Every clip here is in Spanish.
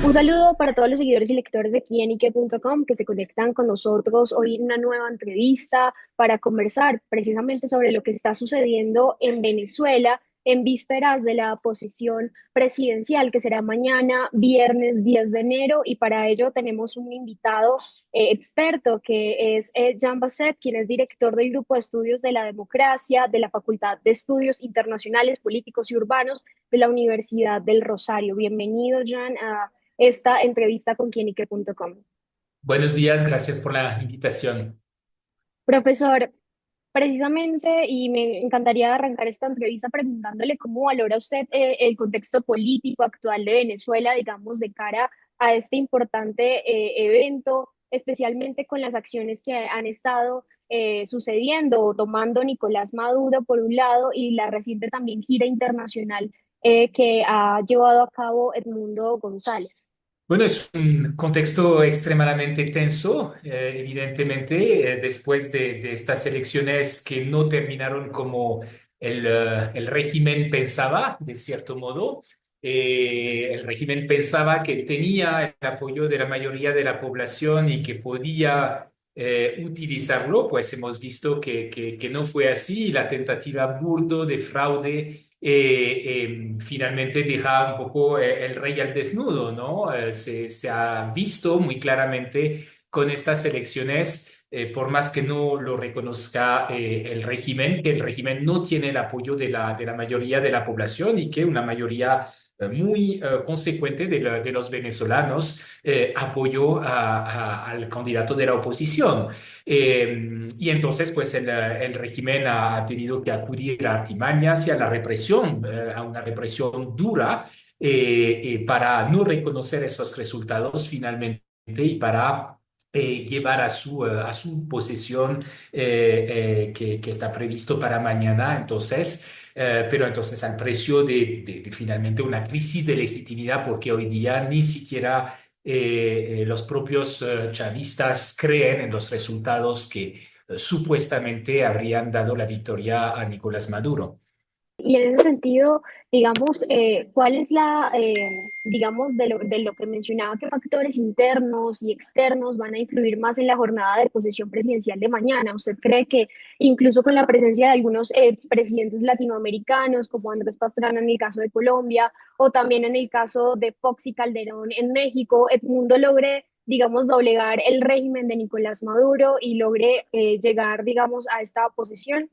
Un saludo para todos los seguidores y lectores de quienique.com que se conectan con nosotros hoy en una nueva entrevista para conversar precisamente sobre lo que está sucediendo en Venezuela en vísperas de la posición presidencial que será mañana, viernes 10 de enero, y para ello tenemos un invitado experto que es Jean Basset, quien es director del Grupo de Estudios de la Democracia de la Facultad de Estudios Internacionales, Políticos y Urbanos de la Universidad del Rosario. Bienvenido, Jean, a esta entrevista con quienique.com. Buenos días, gracias por la invitación. Profesor, precisamente, y me encantaría arrancar esta entrevista preguntándole cómo valora usted el contexto político actual de Venezuela, digamos, de cara a este importante evento, especialmente con las acciones que han estado sucediendo o tomando Nicolás Maduro por un lado y la reciente también gira internacional que ha llevado a cabo Edmundo González. Bueno, es un contexto extremadamente tenso, evidentemente, después de estas elecciones que no terminaron como el régimen pensaba, de cierto modo. El régimen pensaba que tenía el apoyo de la mayoría de la población y que podía utilizarlo, pues hemos visto que no fue así. La tentativa burdo de fraude finalmente deja un poco el rey al desnudo, ¿no? Se ha visto muy claramente con estas elecciones, por más que no lo reconozca el régimen, que el régimen no tiene el apoyo de la mayoría de la población y que una mayoría muy consecuente de los venezolanos apoyó al candidato de la oposición. Y entonces, pues el régimen ha tenido que acudir a artimañas y a la represión, a una represión dura, para no reconocer esos resultados finalmente y para llevar a su posesión que está previsto para mañana. Entonces, pero entonces al precio de finalmente una crisis de legitimidad, porque hoy día ni siquiera los propios chavistas creen en los resultados que supuestamente habrían dado la victoria a Nicolás Maduro. Y en ese sentido, digamos, ¿cuál es digamos, de lo que mencionaba, qué factores internos y externos van a influir más en la jornada de posesión presidencial de mañana? ¿Usted cree que incluso con la presencia de algunos expresidentes latinoamericanos, como Andrés Pastrana en el caso de Colombia, o también en el caso de Fox y Calderón en México, Edmundo logre, digamos, doblegar el régimen de Nicolás Maduro y logre llegar, digamos, a esta posesión?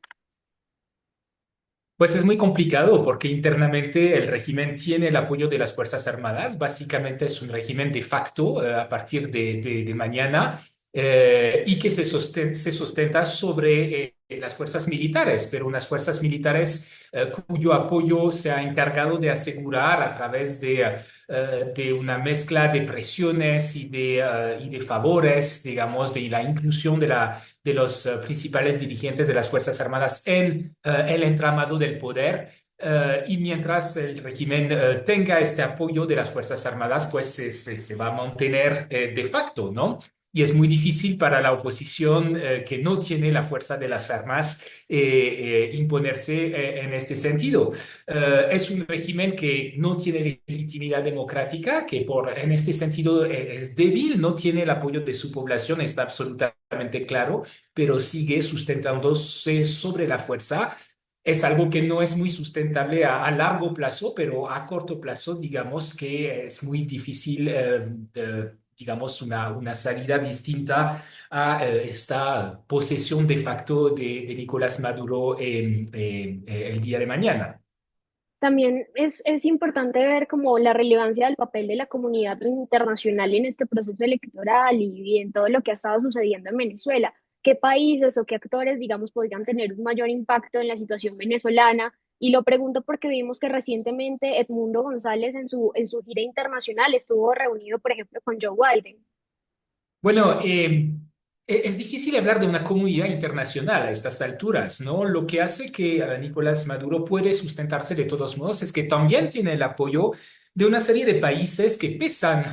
Pues es muy complicado porque internamente el régimen tiene el apoyo de las Fuerzas Armadas. Básicamente es un régimen de facto a partir de mañana, y que se sustenta sobre las fuerzas militares, pero unas fuerzas militares cuyo apoyo se ha encargado de asegurar a través de una mezcla de presiones y de favores, digamos, de la inclusión de los principales dirigentes de las Fuerzas Armadas en el entramado del poder. Y mientras el régimen tenga este apoyo de las Fuerzas Armadas, pues se va a mantener de facto, ¿no? Y es muy difícil para la oposición, que no tiene la fuerza de las armas, imponerse en este sentido. Es un régimen que no tiene legitimidad democrática, que en este sentido es débil, no tiene el apoyo de su población, está absolutamente claro, pero sigue sustentándose sobre la fuerza. Es algo que no es muy sustentable a largo plazo, pero a corto plazo, digamos que es muy difícil, digamos, una salida distinta a esta posesión de facto de Nicolás Maduro el día de mañana. También es importante ver como la relevancia del papel de la comunidad internacional en este proceso electoral y en todo lo que ha estado sucediendo en Venezuela. ¿Qué países o qué actores, digamos, podrían tener un mayor impacto en la situación venezolana? Y lo pregunto porque vimos que recientemente Edmundo González en su gira internacional estuvo reunido, por ejemplo, con Joe Biden. Bueno, es difícil hablar de una comunidad internacional a estas alturas, ¿no? Lo que hace que Nicolás Maduro puede sustentarse de todos modos es que también tiene el apoyo de una serie de países que pesan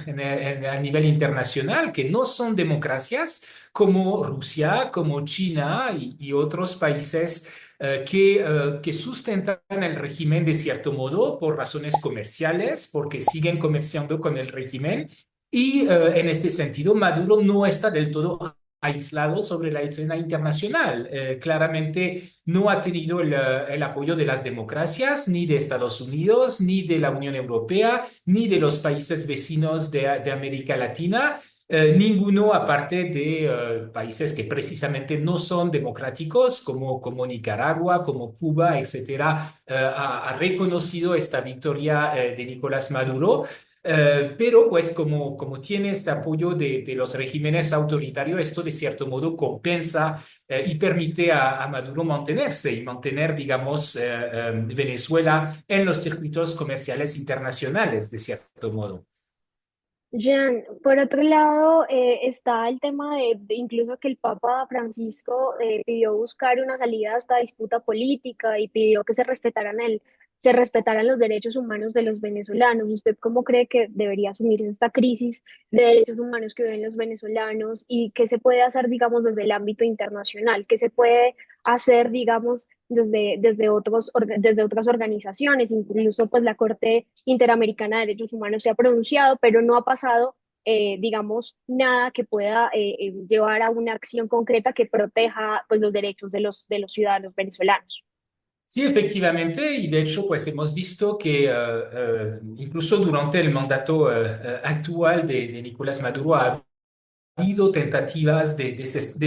a nivel internacional, que no son democracias, como Rusia, como China y otros países que sustentan el régimen de cierto modo por razones comerciales, porque siguen comerciando con el régimen. Y en este sentido, Maduro no está del todo aislado sobre la escena internacional. Claramente no ha tenido el apoyo de las democracias, ni de Estados Unidos, ni de la Unión Europea, ni de los países vecinos de América Latina. Ninguno aparte de países que precisamente no son democráticos, como Nicaragua, como Cuba, etcétera, ha reconocido esta victoria de Nicolás Maduro. Pero pues como tiene este apoyo de los regímenes autoritarios, esto de cierto modo compensa y permite a Maduro mantenerse y mantener, digamos, Venezuela en los circuitos comerciales internacionales, de cierto modo. Jean, por otro lado, está el tema de incluso que el Papa Francisco pidió buscar una salida a esta disputa política y pidió que se respetaran los derechos humanos de los venezolanos. ¿Usted cómo cree que debería asumirse esta crisis de derechos humanos que viven los venezolanos y qué se puede hacer, digamos, desde el ámbito internacional? ¿Qué se puede hacer, digamos, desde otras organizaciones? Incluso pues la Corte Interamericana de Derechos Humanos se ha pronunciado, pero no ha pasado, digamos, nada que pueda llevar a una acción concreta que proteja pues los derechos de los ciudadanos venezolanos. Sí, efectivamente, y de hecho, pues hemos visto que incluso durante el mandato actual de Nicolás Maduro ha habido tentativas de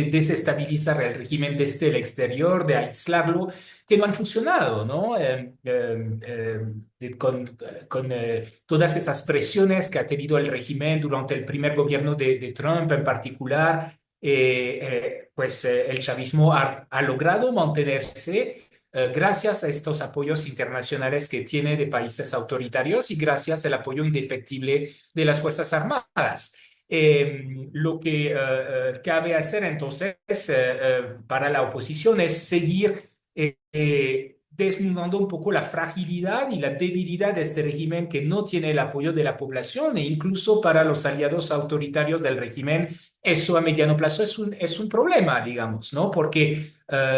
desestabilizar el régimen desde el exterior, de aislarlo, que no han funcionado, ¿no? Con todas esas presiones que ha tenido el régimen durante el primer gobierno de Trump en particular, el chavismo ha logrado mantenerse gracias a estos apoyos internacionales que tiene de países autoritarios y gracias al apoyo indefectible de las Fuerzas Armadas. Lo que cabe hacer entonces para la oposición es seguir desnudando un poco la fragilidad y la debilidad de este régimen que no tiene el apoyo de la población e incluso para los aliados autoritarios del régimen, eso a mediano plazo es un problema, digamos, ¿no? Porque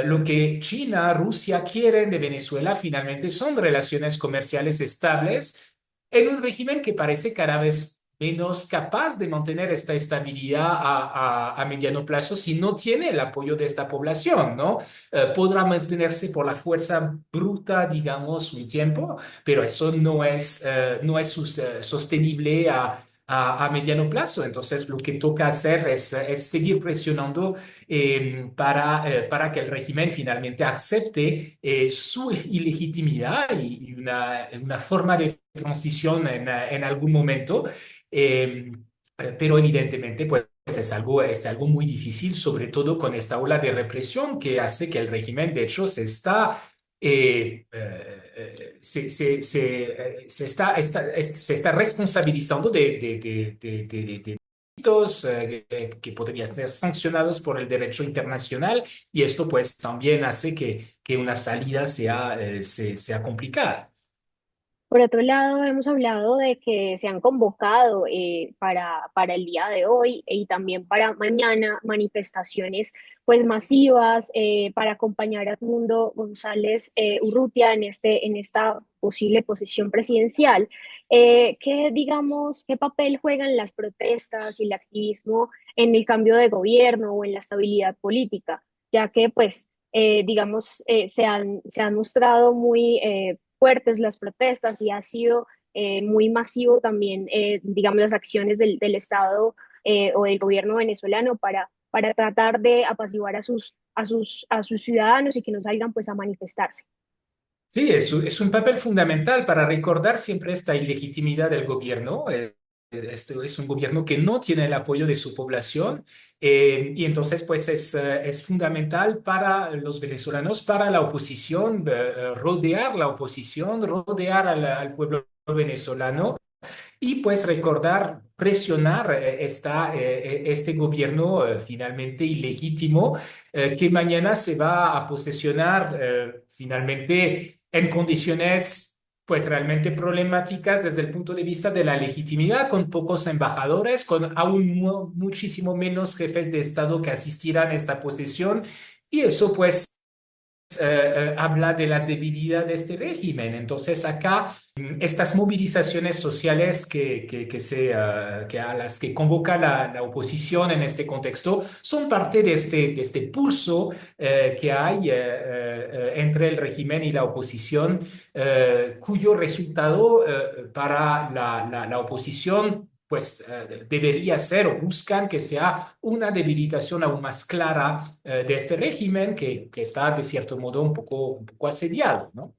lo que China, Rusia quieren de Venezuela finalmente son relaciones comerciales estables en un régimen que parece cada vez menos capaz de mantener esta estabilidad a mediano plazo si no tiene el apoyo de esta población, ¿no? Podrá mantenerse por la fuerza bruta, digamos, un tiempo, pero eso no es sostenible a mediano plazo. Entonces, lo que toca hacer es seguir presionando para que el régimen finalmente acepte su ilegitimidad y una forma de transición en algún momento. Eh, pero evidentemente, pues es algo muy difícil, sobre todo con esta ola de represión que hace que el régimen, de hecho, se está responsabilizando de delitos que podrían ser sancionados por el derecho internacional y esto pues también hace que una salida sea complicada. Por otro lado, hemos hablado de que se han convocado para el día de hoy y también para mañana manifestaciones pues masivas para acompañar a Edmundo González Urrutia en esta posible posición presidencial. Digamos, qué papel juegan las protestas y el activismo en el cambio de gobierno o en la estabilidad política? Ya que pues digamos, se han mostrado muy fuertes las protestas y ha sido muy masivo también, digamos, las acciones del Estado o del gobierno venezolano para tratar de apaciguar a sus ciudadanos y que no salgan pues a manifestarse. Sí, es un papel fundamental para recordar siempre esta ilegitimidad del gobierno. Este es un gobierno que no tiene el apoyo de su población y entonces pues es fundamental para los venezolanos, para la oposición, rodear la oposición, rodear al pueblo venezolano y pues recordar, presionar este gobierno finalmente ilegítimo que mañana se va a posesionar finalmente en condiciones pues realmente problemáticas desde el punto de vista de la legitimidad, con pocos embajadores, con aún muchísimo menos jefes de Estado que asistirán a esta posesión y eso pues habla de la debilidad de este régimen. Entonces, acá estas movilizaciones sociales que a las que convoca la oposición en este contexto son parte de este pulso que hay entre el régimen y la oposición, cuyo resultado para la oposición pues debería ser o buscan que sea una debilitación aún más clara de este régimen que está de cierto modo un poco asediado, ¿no?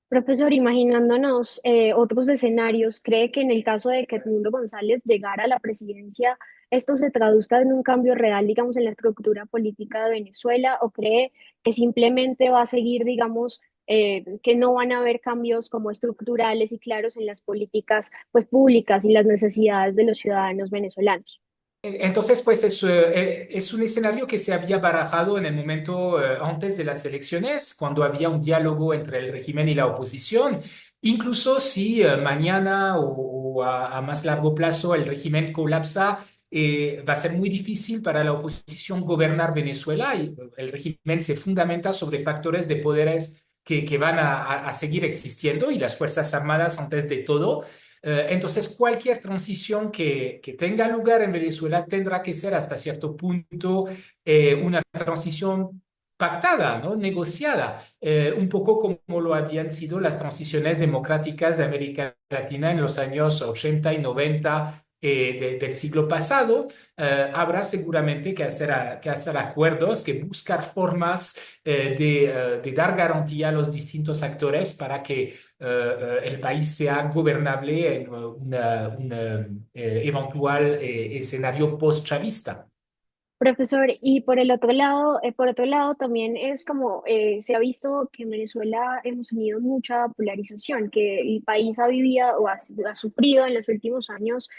Profesor, imaginándonos otros escenarios, ¿cree que en el caso de que Edmundo González llegara a la presidencia, esto se traduzca en un cambio real, digamos, en la estructura política de Venezuela? ¿O cree que simplemente va a seguir, digamos, que no van a haber cambios como estructurales y claros en las políticas, pues, públicas y las necesidades de los ciudadanos venezolanos? Entonces, pues es un escenario que se había barajado en el momento antes de las elecciones, cuando había un diálogo entre el régimen y la oposición. Incluso si mañana o a más largo plazo el régimen colapsa, va a ser muy difícil para la oposición gobernar Venezuela y el régimen se fundamenta sobre factores de poderes que van a seguir existiendo y las Fuerzas Armadas antes de todo. Entonces, cualquier transición que tenga lugar en Venezuela tendrá que ser hasta cierto punto una transición pactada, ¿no? Negociada, un poco como lo habían sido las transiciones democráticas de América Latina en los años 80 y 90 del siglo pasado. Habrá seguramente que hacer acuerdos, que buscar formas de dar garantía a los distintos actores para que el país sea gobernable en un eventual escenario post-chavista. Profesor, y por otro lado también es como se ha visto que en Venezuela hemos tenido mucha polarización, que el país ha vivido ha sufrido en los últimos años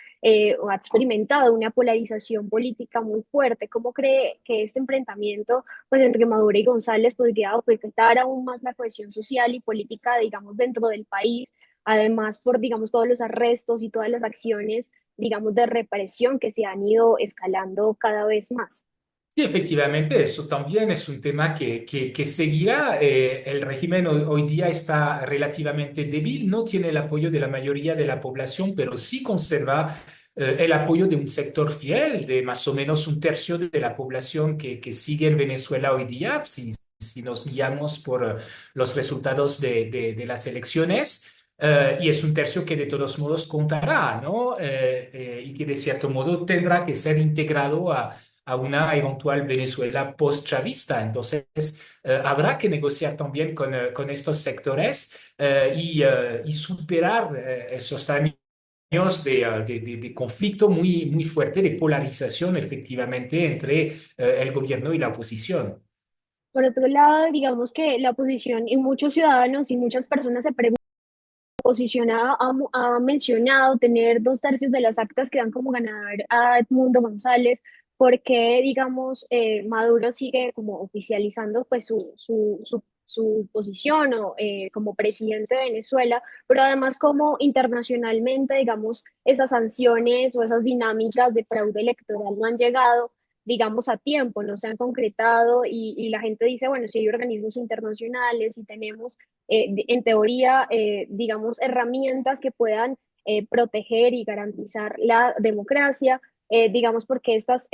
o ha experimentado una polarización política muy fuerte. ¿Cómo cree que este enfrentamiento pues entre Maduro y González podría afectar aún más la cohesión social y política, digamos, dentro del país? Además, por, digamos, todos los arrestos y todas las acciones digamos, de represión que se han ido escalando cada vez más. Sí, efectivamente, eso también es un tema que seguirá. El régimen hoy día está relativamente débil, no tiene el apoyo de la mayoría de la población, pero sí conserva el apoyo de un sector fiel, de más o menos un tercio de la población que sigue en Venezuela hoy día, si nos guiamos por los resultados de las elecciones. Y es un tercio que de todos modos contará, ¿no? Y que de cierto modo tendrá que ser integrado a una eventual Venezuela post-chavista. Entonces, habrá que negociar también con estos sectores y superar esos años de conflicto muy fuerte, de polarización efectivamente entre el gobierno y la oposición. Por otro lado, digamos que la oposición y muchos ciudadanos y muchas personas se preguntan, la oposición ha mencionado tener dos tercios de las actas que dan como ganador a Edmundo González, porque, digamos, Maduro sigue como oficializando pues su posición o, como presidente de Venezuela, pero además como internacionalmente, digamos, esas sanciones o esas dinámicas de fraude electoral no han llegado digamos, a tiempo, no se han concretado y la gente dice, bueno, si hay organismos internacionales y tenemos, en teoría, digamos, herramientas que puedan proteger y garantizar la democracia, digamos, porque estas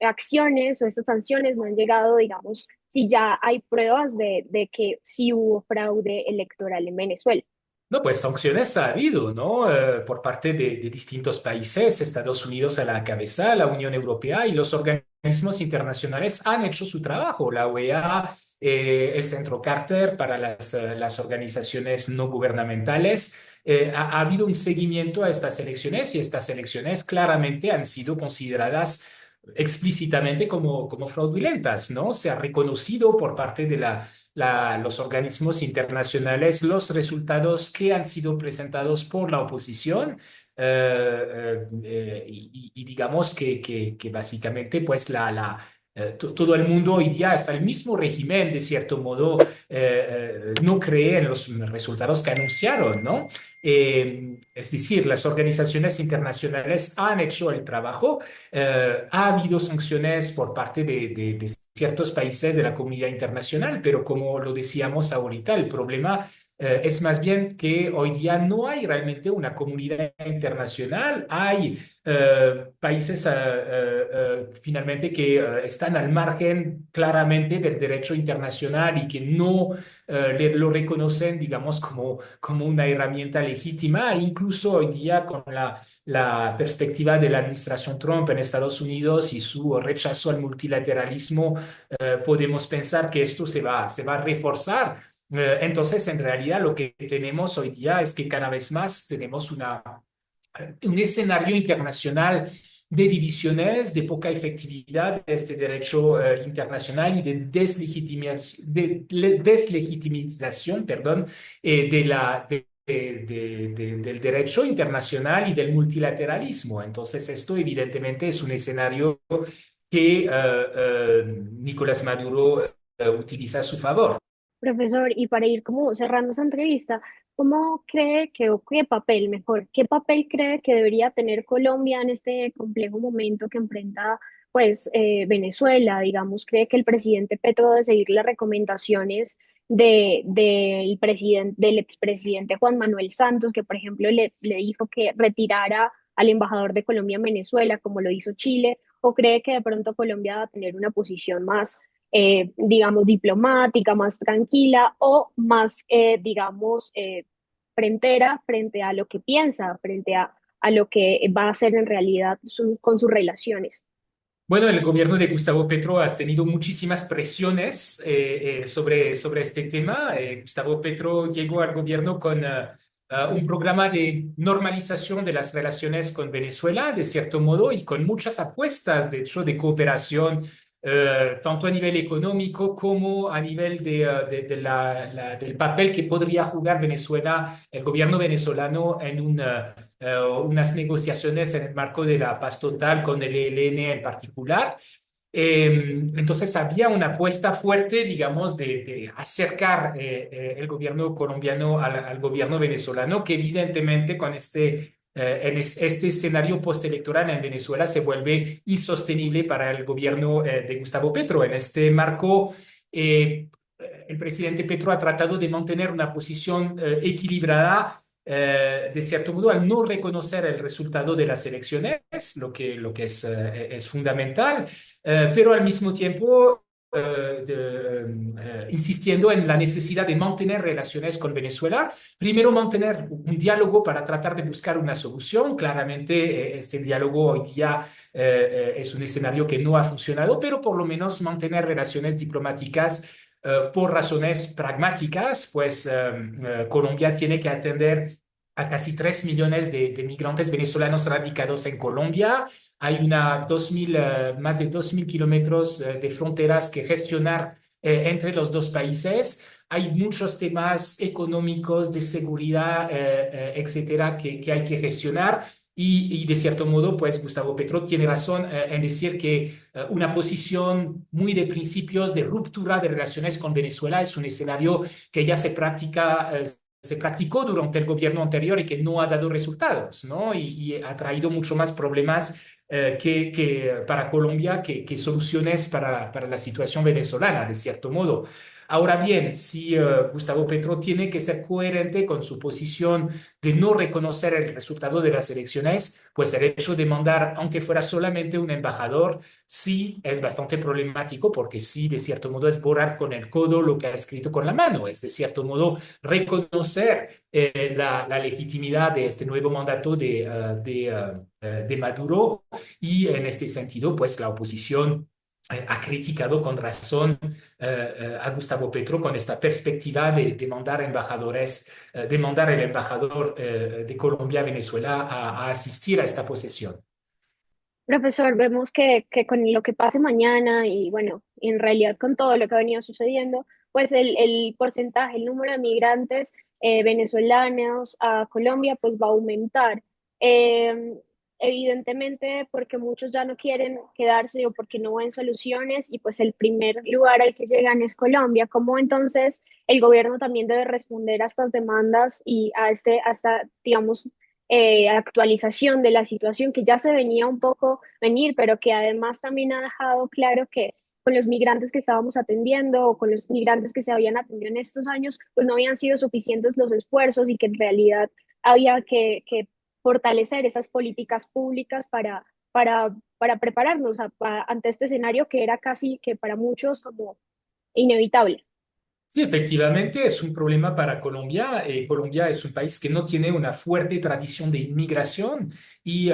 acciones o estas sanciones no han llegado, digamos, si ya hay pruebas de que sí hubo fraude electoral en Venezuela. No, pues sanciones ha habido, ¿no? Por parte de distintos países, Estados Unidos a la cabeza, la Unión Europea y los organismos internacionales han hecho su trabajo. La OEA, el Centro Carter para las organizaciones no gubernamentales. Ha habido un seguimiento a estas elecciones y estas elecciones claramente han sido consideradas explícitamente como fraudulentas, ¿no? Se ha reconocido por parte de los organismos internacionales los resultados que han sido presentados por la oposición y digamos que básicamente pues todo el mundo hoy día, hasta el mismo régimen, de cierto modo, no cree en los resultados que anunciaron, ¿no? Es decir, las organizaciones internacionales han hecho el trabajo, ha habido sanciones por parte de ciertos países de la comunidad internacional, pero como lo decíamos ahorita, el problema es más bien que hoy día no hay realmente una comunidad internacional, hay países finalmente que están al margen claramente del derecho internacional y que no lo reconocen, digamos, como una herramienta legítima. E incluso hoy día con la perspectiva de la administración Trump en Estados Unidos y su rechazo al multilateralismo, podemos pensar que esto se va a reforzar. Entonces, en realidad, lo que tenemos hoy día es que cada vez más tenemos un escenario internacional de divisiones, de poca efectividad de este derecho internacional y de deslegitimización, perdón, del derecho internacional y del multilateralismo. Entonces, esto evidentemente es un escenario que Nicolás Maduro utiliza a su favor. Profesor, y para ir como cerrando esa entrevista, ¿cómo cree que, o qué papel, mejor, qué papel cree que debería tener Colombia en este complejo momento que enfrenta, pues, Venezuela? Digamos, ¿cree que el presidente Petro debe seguir las recomendaciones del presidente, del expresidente Juan Manuel Santos, que, por ejemplo, le dijo que retirara al embajador de Colombia en Venezuela, como lo hizo Chile? ¿O cree que de pronto Colombia va a tener una posición más digamos, diplomática, más tranquila o más, digamos, frentera frente a lo que piensa, frente a lo que va a hacer en realidad con sus relaciones? Bueno, el gobierno de Gustavo Petro ha tenido muchísimas presiones sobre este tema. Gustavo Petro llegó al gobierno con un programa de normalización de las relaciones con Venezuela, de cierto modo, y con muchas apuestas, de hecho, de cooperación, tanto a nivel económico como a nivel del papel que podría jugar Venezuela, el gobierno venezolano en unas negociaciones en el marco de la paz total con el ELN en particular. Entonces había una apuesta fuerte, digamos, de acercar el gobierno colombiano al gobierno venezolano, que evidentemente con este escenario postelectoral en Venezuela se vuelve insostenible para el gobierno de Gustavo Petro. En este marco, el presidente Petro ha tratado de mantener una posición equilibrada, de cierto modo, al no reconocer el resultado de las elecciones, lo que es fundamental, pero al mismo tiempo insistiendo en la necesidad de mantener relaciones con Venezuela. Primero, mantener un diálogo para tratar de buscar una solución. Claramente, este diálogo hoy día es un escenario que no ha funcionado, pero por lo menos mantener relaciones diplomáticas por razones pragmáticas, pues Colombia tiene que atender a casi 3 millones de migrantes venezolanos radicados en Colombia. Hay más de 2.000 kilómetros de fronteras que gestionar entre los dos países. Hay muchos temas económicos, de seguridad, etcétera, que hay que gestionar. Y de cierto modo, pues Gustavo Petro tiene razón en decir que una posición muy de principios de ruptura de relaciones con Venezuela es un escenario que ya se practicó durante el gobierno anterior y que no ha dado resultados, ¿no? Y ha traído mucho más problemas que para Colombia que soluciones para la situación venezolana, de cierto modo. Ahora bien, si Gustavo Petro tiene que ser coherente con su posición de no reconocer el resultado de las elecciones, pues el hecho de mandar, aunque fuera solamente un embajador, sí es bastante problemático porque sí, de cierto modo, es borrar con el codo lo que ha escrito con la mano, es de cierto modo reconocer la legitimidad de este nuevo mandato de Maduro y en este sentido, pues la oposición ha criticado con razón a Gustavo Petro con esta perspectiva de mandar embajadores, de mandar el embajador de Colombia a Venezuela a asistir a esta posesión. Profesor, vemos que con lo que pase mañana y bueno, en realidad con todo lo que ha venido sucediendo, pues el porcentaje, el número de migrantes venezolanos a Colombia pues va a aumentar. Eh, Evidentemente porque muchos ya no quieren quedarse o porque no ven soluciones y pues el primer lugar al que llegan es Colombia. ¿Cómo entonces el gobierno también debe responder a estas demandas y a esta, digamos, actualización de la situación que ya se venía un poco venir, pero que además también ha dejado claro que con los migrantes que estábamos atendiendo o con los migrantes que se habían atendido en estos años, pues no habían sido suficientes los esfuerzos y que en realidad había que fortalecer esas políticas públicas para prepararnos ante este escenario que era casi que para muchos como inevitable. Sí, efectivamente es un problema para Colombia. Colombia es un país que no tiene una fuerte tradición de inmigración y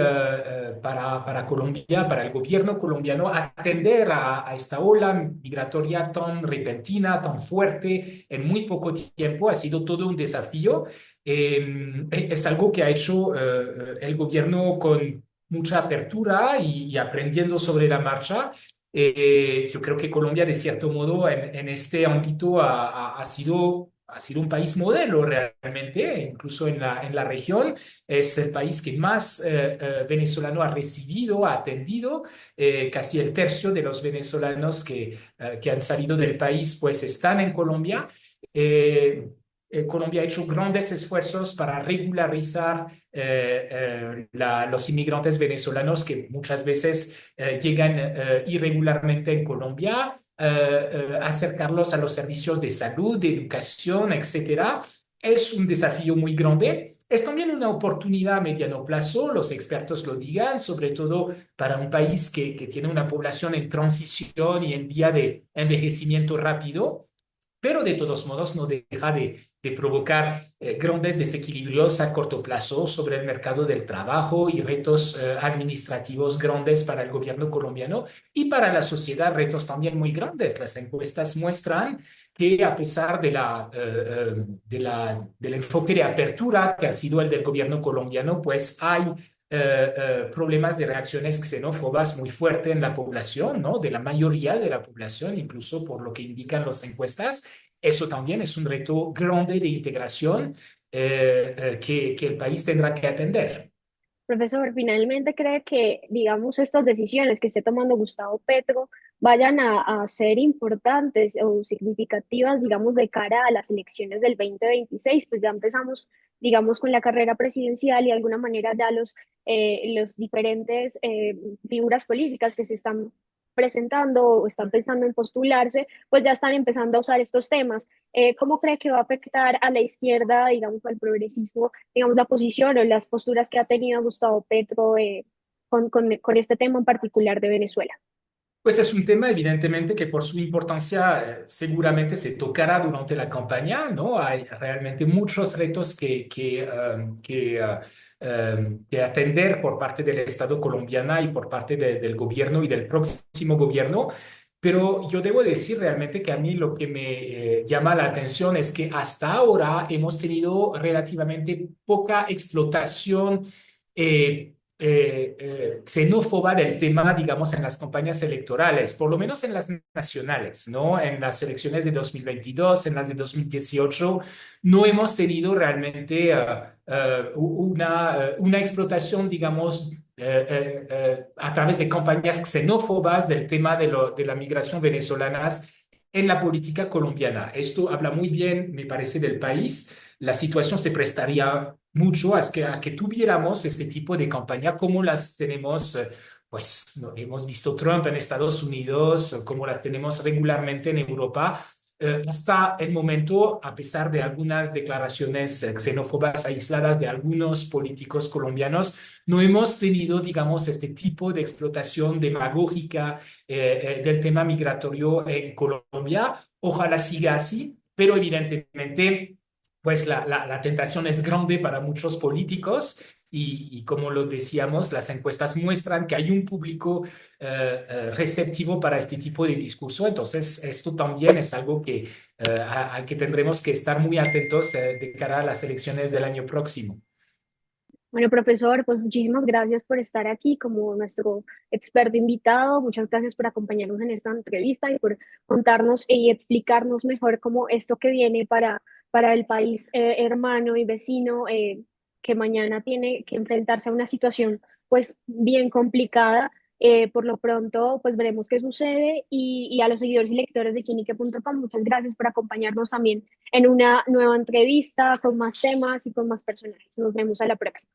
para Colombia, para el gobierno colombiano, atender a esta ola migratoria tan repentina, tan fuerte, en muy poco tiempo, ha sido todo un desafío. Es algo que ha hecho el gobierno con mucha apertura y aprendiendo sobre la marcha. Yo creo que Colombia, de cierto modo, en este ámbito ha sido un país modelo realmente, incluso en la región. Es el país que más venezolano ha recibido, ha atendido. Casi el tercio de los venezolanos que han salido del país pues están en Colombia. Eh, Colombia ha hecho grandes esfuerzos para regularizar los inmigrantes venezolanos que muchas veces llegan irregularmente en Colombia, acercarlos a los servicios de salud, de educación, etcétera. Es un desafío muy grande. Es también una oportunidad a mediano plazo, los expertos lo digan, sobre todo para un país que tiene una población en transición y en vía de envejecimiento rápido, pero de todos modos no deja de provocar grandes desequilibrios a corto plazo sobre el mercado del trabajo y retos administrativos grandes para el gobierno colombiano y para la sociedad, retos también muy grandes. Las encuestas muestran que a pesar del enfoque de apertura que ha sido el del gobierno colombiano, pues hay problemas de reacciones xenófobas muy fuertes en la población, ¿no? De la mayoría de la población, incluso por lo que indican las encuestas. Eso también es un reto grande de integración que el país tendrá que atender. Profesor, ¿finalmente cree que, digamos, estas decisiones que esté tomando Gustavo Petro vayan a ser importantes o significativas, digamos, de cara a las elecciones del 2026? Pues ya empezamos, digamos, con la carrera presidencial y de alguna manera ya los diferentes figuras políticas que se están presentando o están pensando en postularse, pues ya están empezando a usar estos temas. ¿Cómo cree que va a afectar a la izquierda, digamos, al progresismo, digamos, la posición o las posturas que ha tenido Gustavo Petro con este tema en particular de Venezuela? Pues es un tema evidentemente que por su importancia seguramente se tocará durante la campaña, ¿no? Hay realmente muchos retos que atender por parte del Estado colombiano y por parte del gobierno y del próximo gobierno. Pero yo debo decir realmente que a mí lo que me llama la atención es que hasta ahora hemos tenido relativamente poca explotación xenófoba del tema, digamos, en las campañas electorales, por lo menos en las nacionales, ¿no? En las elecciones de 2022, en las de 2018, no hemos tenido realmente una explotación, digamos, a través de campañas xenófobas del tema de la migración venezolanas en la política colombiana. Esto habla muy bien, me parece, del país. La situación se prestaría mucho a que tuviéramos este tipo de campaña como las tenemos, pues no, hemos visto Trump en Estados Unidos, como las tenemos regularmente en Europa. Hasta el momento, a pesar de algunas declaraciones xenófobas aisladas de algunos políticos colombianos, no hemos tenido, digamos, este tipo de explotación demagógica del tema migratorio en Colombia. Ojalá siga así, pero evidentemente pues la tentación es grande para muchos políticos y como lo decíamos, las encuestas muestran que hay un público receptivo para este tipo de discurso. Entonces, esto también es algo al que tendremos que estar muy atentos de cara a las elecciones del año próximo. Bueno, profesor, pues muchísimas gracias por estar aquí como nuestro experto invitado. Muchas gracias por acompañarnos en esta entrevista y por contarnos y explicarnos mejor cómo esto que viene para el país hermano y vecino que mañana tiene que enfrentarse a una situación pues bien complicada. Por lo pronto, pues veremos qué sucede y a los seguidores y lectores de Quinique.com, muchas gracias por acompañarnos también en una nueva entrevista con más temas y con más personajes. Nos vemos a la próxima.